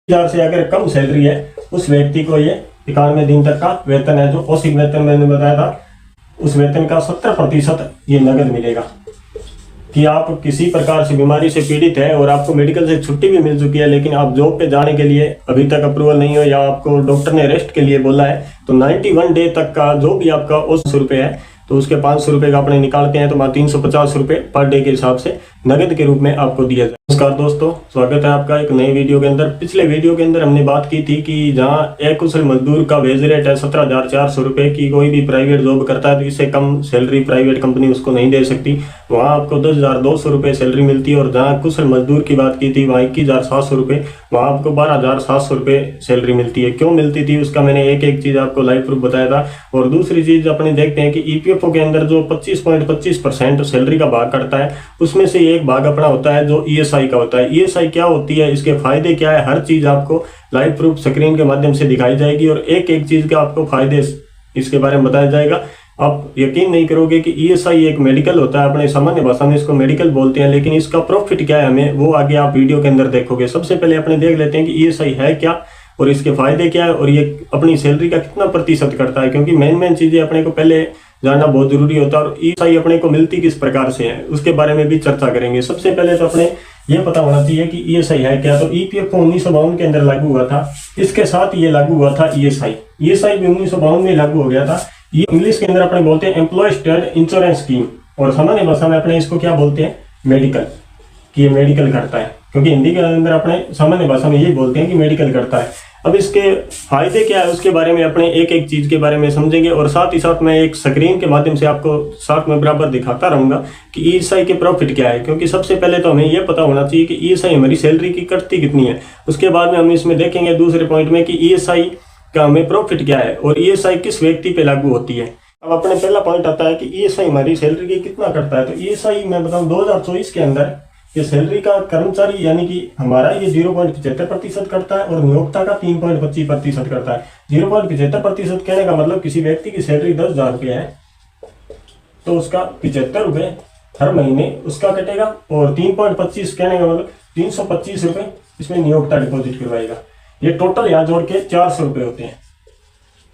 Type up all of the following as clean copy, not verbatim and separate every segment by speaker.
Speaker 1: हजार से अगर कम सैलरी है उस व्यक्ति को ये 91 दिन तक का वेतन है, जो औसत वेतन मैंने बताया था, उस वेतन का 70% ये नगद मिलेगा। कि आप किसी प्रकार से बीमारी से पीड़ित है और आपको मेडिकल से छुट्टी भी मिल चुकी है, लेकिन आप जॉब पे जाने के लिए अभी तक अप्रूवल नहीं हो या आपको डॉक्टर ने रेस्ट के लिए बोला है, तो 91 डे तक का जो भी आपका 800 रुपये है तो उसके 500 रुपये का अपने निकालते हैं, तो 350 रुपये पर डे के हिसाब से नगद के रूप में आपको दिया जाए। नमस्कार दोस्तों, स्वागत है आपका एक नए वीडियो के अंदर। पिछले वीडियो के अंदर हमने बात की थी कि जहां अकुशल मजदूर का वेज रेट है 17,400 रुपये की, कोई भी प्राइवेट जॉब करता है तो इससे कम सैलरी प्राइवेट कंपनी उसको नहीं दे सकती, वहाँ आपको 10,200 रुपये सैलरी मिलती है। और जहाँ कुशल मजदूर की बात की थी वहाँ 21,700 रुपये, वहाँ आपको 12,700 रुपये सैलरी मिलती है। क्यों मिलती थी उसका मैंने एक एक चीज़ आपको लाइव प्रूफ बताया था। और दूसरी चीज़ अपने देखते हैं कि ईपीएफओ के अंदर जो 25.25% सैलरी का भाग कटता है, उसमें से एक भाग अपना होता है जो ईएसआई का होता है। ईएसआई क्या होती है, इसके फायदे क्या है, हर चीज़ आपको लाइव प्रूफ स्क्रीन के माध्यम से दिखाई जाएगी और एक एक चीज़ का आपको फायदे इसके बारे में बताया जाएगा। आप यकीन नहीं करोगे कि ईएसआई एक मेडिकल होता है, अपने सामान्य भाषा में इसको मेडिकल बोलते हैं, लेकिन इसका प्रॉफिट क्या है हमें वो आगे आप वीडियो के अंदर देखोगे। सबसे पहले अपने देख लेते हैं कि ईएसआई है क्या और इसके फायदे क्या है और ये अपनी सैलरी का कितना प्रतिशत करता है, क्योंकि मेन चीजें अपने को पहले जानना बहुत जरूरी होता है। और ईएसआई अपने को मिलती किस प्रकार से है उसके बारे में भी चर्चा करेंगे। सबसे पहले तो अपने ये पता होना चाहिए कि ईएसआई है क्या। तो ईपीएफओ 1952 के अंदर लागू हुआ था, इसके साथ ये लागू हुआ था ईएसआई भी 1952 में लागू हो गया था। ये इंग्लिश के अंदर अपने बोलते हैं एम्प्लॉय स्टेट इंश्योरेंस स्कीम, और सामान्य भाषा में अपने इसको क्या बोलते हैं, मेडिकल, कि ये मेडिकल करता है, क्योंकि हिंदी के अंदर अपने सामान्य भाषा में यही बोलते हैं कि मेडिकल करता है। अब इसके फायदे क्या है उसके बारे में अपने एक एक चीज के बारे में समझेंगे, और साथ ही साथ मैं एक स्क्रीन के माध्यम से आपको साथ में बराबर दिखाता रहूंगा कि ईएसआई के प्रॉफिट क्या है। क्योंकि सबसे पहले तो हमें यह पता होना चाहिए कि ईएसआई हमारी सैलरी की कटती कितनी है, उसके बाद में हम इसमें देखेंगे दूसरे पॉइंट में कि ईएसआई का हमें प्रॉफिट क्या है और ईएसआई किस व्यक्ति पे लागू होती है। अब अपने पहला पॉइंट आता है कि ईएसआई हमारी सैलरी की कितना करता है। तो ईएसआई मैं बताऊं 2024 के अंदर ये सैलरी का कर्मचारी यानी कि हमारा ये 0.75% करता है और नियोक्ता का 3.25% करता है। 0.75% कहने का मतलब किसी व्यक्ति की सैलरी 10,000 रुपये है तो उसका 75 रुपये हर महीने उसका कटेगा, और 3.25 कहने का मतलब 325 रुपये इसमें नियोक्ता डिपॉजिट करवाएगा। ये टोटल यहाँ जोड़ के 400 रुपये होते हैं।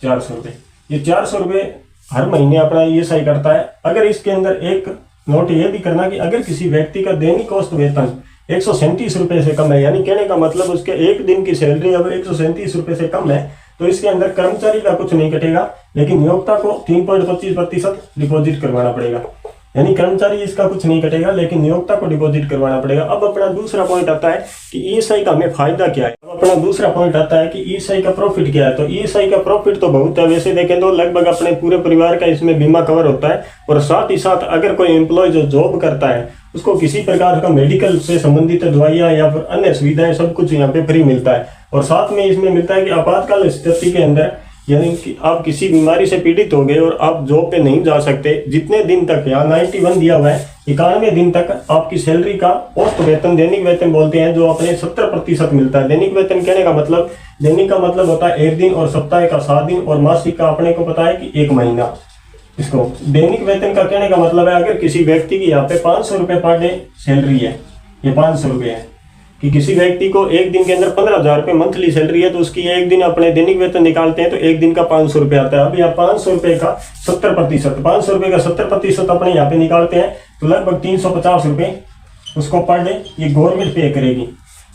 Speaker 1: 400 रुपये, ये 400 रुपये हर महीने अपना ईएसआई करता है। अगर इसके अंदर एक नोट ये भी करना कि अगर किसी व्यक्ति का दैनिक औसत वेतन 137 रुपये से कम है, यानी कहने का मतलब उसके एक दिन की सैलरी अगर 137 रुपये से कम है तो इसके अंदर कर्मचारी का कुछ नहीं कटेगा, लेकिन नियोक्ता को 3.25% डिपॉजिट करवाना पड़ेगा। यानी कर्मचारी इसका कुछ नहीं कटेगा लेकिन नियोक्ता को डिपॉजिट करवाना पड़ेगा। अब अपना दूसरा पॉइंट आता है कि ईएसआई का हमें फायदा क्या है। अब अपना दूसरा पॉइंट आता है कि ईएसआई का प्रॉफिट क्या है। तो ईएसआई का प्रॉफिट तो बहुत है, वैसे देखें तो लगभग अपने पूरे परिवार का इसमें बीमा कवर होता है। और साथ ही साथ अगर कोई एम्प्लॉय जो जॉब करता है उसको किसी प्रकार का मेडिकल से संबंधित दवाइयाँ या फिर अन्य सुविधाएं सब कुछ यहाँ पे फ्री मिलता है। और साथ में इसमें मिलता है कि आपातकाल स्थिति के अंदर यानी कि आप किसी बीमारी से पीड़ित हो गए और आप जॉब पे नहीं जा सकते, जितने दिन तक, यहाँ 91 दिया हुआ है, 91 दिन तक आपकी सैलरी का औसत वेतन, दैनिक वेतन बोलते हैं, जो अपने 70% मिलता है। दैनिक वेतन कहने का मतलब, दैनिक का मतलब होता है एक दिन और सप्ताह का 7 दिन और मासिक का अपने को पता है कि 1 महीना। इसको दैनिक वेतन का कहने का मतलब है अगर किसी व्यक्ति की यहाँ पे 500 रुपये पर डे सैलरी है, ये 500 रुपये है, कि किसी व्यक्ति को एक दिन के अंदर 15,000 रुपये मंथली सैलरी है तो उसकी एक दिन अपने दैनिक वेतन निकालते हैं तो एक दिन का 500 रुपये आता है। अब यहाँ 500 रुपये का 70%, 500 रुपये का 70% अपने यहाँ पे निकालते हैं तो लगभग 350 रुपये उसको पर डे ये गवर्नमेंट पे करेगी।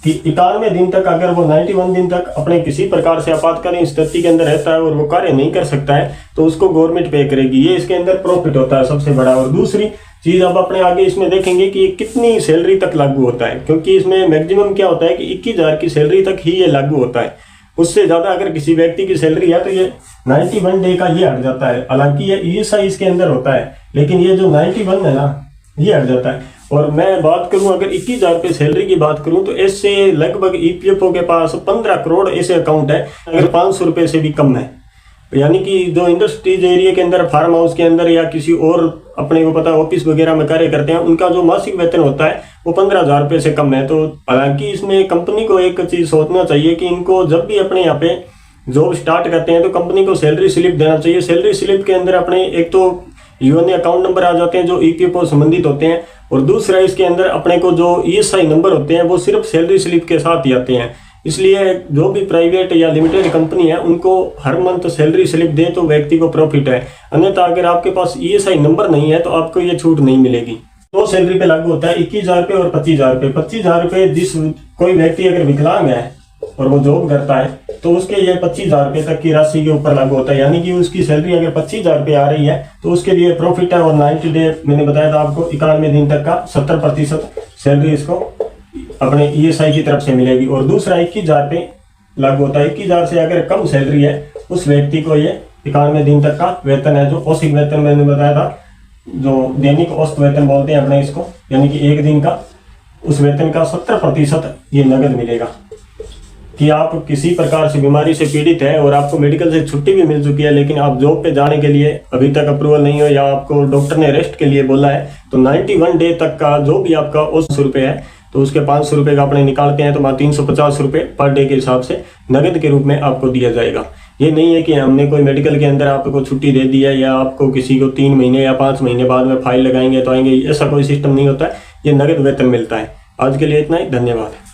Speaker 1: कि 91 दिन तक अगर वो 91 दिन तक अपने किसी प्रकार से आपातकालीन स्थिति के अंदर रहता है और वो कार्य नहीं कर सकता है तो उसको गवर्नमेंट पे करेगी। ये इसके अंदर प्रॉफिट होता है सबसे बड़ा। और दूसरी चीज अब अपने आगे इसमें देखेंगे कि कितनी सैलरी तक लागू होता है, क्योंकि इसमें मैक्सिमम क्या होता है कि 21,000 की सैलरी तक ही ये लागू होता है। उससे ज्यादा अगर किसी व्यक्ति की सैलरी है तो ये 91 डे का ये हट जाता है। हालांकि ये ईएसआई इसके अंदर होता है लेकिन ये जो 91 है ना ये हट जाता है। और मैं बात करूं अगर 21,000 रुपये सैलरी की बात करूं तो इससे लगभग ईपीएफओ के पास 15 करोड़ ऐसे अकाउंट है अगर 500 रुपये से भी कम है। यानी कि जो इंडस्ट्रीज एरिया के अंदर, फार्म हाउस के अंदर या किसी और अपने को पता ऑफिस वगैरह में कार्य करते हैं, उनका जो मासिक वेतन होता है वो 15,000 रुपये से कम है। तो हालांकि इसमें कंपनी को एक चीज सोचना चाहिए कि इनको जब भी अपने यहाँ पे जॉब स्टार्ट करते हैं तो कंपनी को सैलरी स्लिप देना चाहिए। सैलरी स्लिप के अंदर अपने एक तो यूएनए अकाउंट नंबर आ जाते हैं जो ईपीएफओ संबंधित होते हैं, और दूसरा इसके अंदर अपने को जो ईएसआई नंबर होते हैं वो सिर्फ सैलरी स्लिप के साथ ही आते हैं। इसलिए जो भी प्राइवेट या लिमिटेड कंपनी है उनको हर मंथ सैलरी स्लिप दे तो व्यक्ति को प्रॉफिट है, अन्यथा अगर आपके पास ईएसआई नंबर नहीं है तो आपको ये छूट नहीं मिलेगी। दो सैलरी पे लागू होता है 21,000 रुपये और 25,000 रुपये। 25,000 रुपये जिस कोई व्यक्ति अगर विकलांग है और वो जॉब करता है तो उसके ये 25,000 रुपये तक की राशि के ऊपर लागू होता है, यानी कि उसकी सैलरी अगर 25,000 रुपये आ रही है तो उसके लिए प्रॉफिट है। और 90 डे मैंने बताया था आपको 91 दिन तक का 70% सैलरी इसको अपने ईएसआई की तरफ से मिलेगी। और दूसरा 21,000 रुपये लागू होता है। 21,000 से अगर कम सैलरी है उस व्यक्ति को ये 91 दिन तक का वेतन है, जो औसत वेतन मैंने बताया था, जो दैनिक औसत वेतन बोलते हैं अपने इसको, यानी कि एक दिन का, उस वेतन का 70% ये नगद मिलेगा। कि आप किसी प्रकार से बीमारी से पीड़ित है और आपको मेडिकल से छुट्टी भी मिल चुकी है लेकिन आप जॉब पे जाने के लिए अभी तक अप्रूवल नहीं हो या आपको डॉक्टर ने रेस्ट के लिए बोला है, तो 91 डे तक का जो भी आपका 800 रुपये है तो उसके 500 रुपये का अपने निकालते हैं तो 350 रुपये पर डे के हिसाब से नगद के रूप में आपको दिया जाएगा। ये नहीं है कि हमने कोई मेडिकल के अंदर आपको छुट्टी दे दी है या आपको किसी को 3 महीने या 5 महीने बाद में फाइल लगाएंगे तो आएंगे, ऐसा कोई सिस्टम नहीं होता है। ये नगद वेतन मिलता है। आज के लिए इतना ही, धन्यवाद।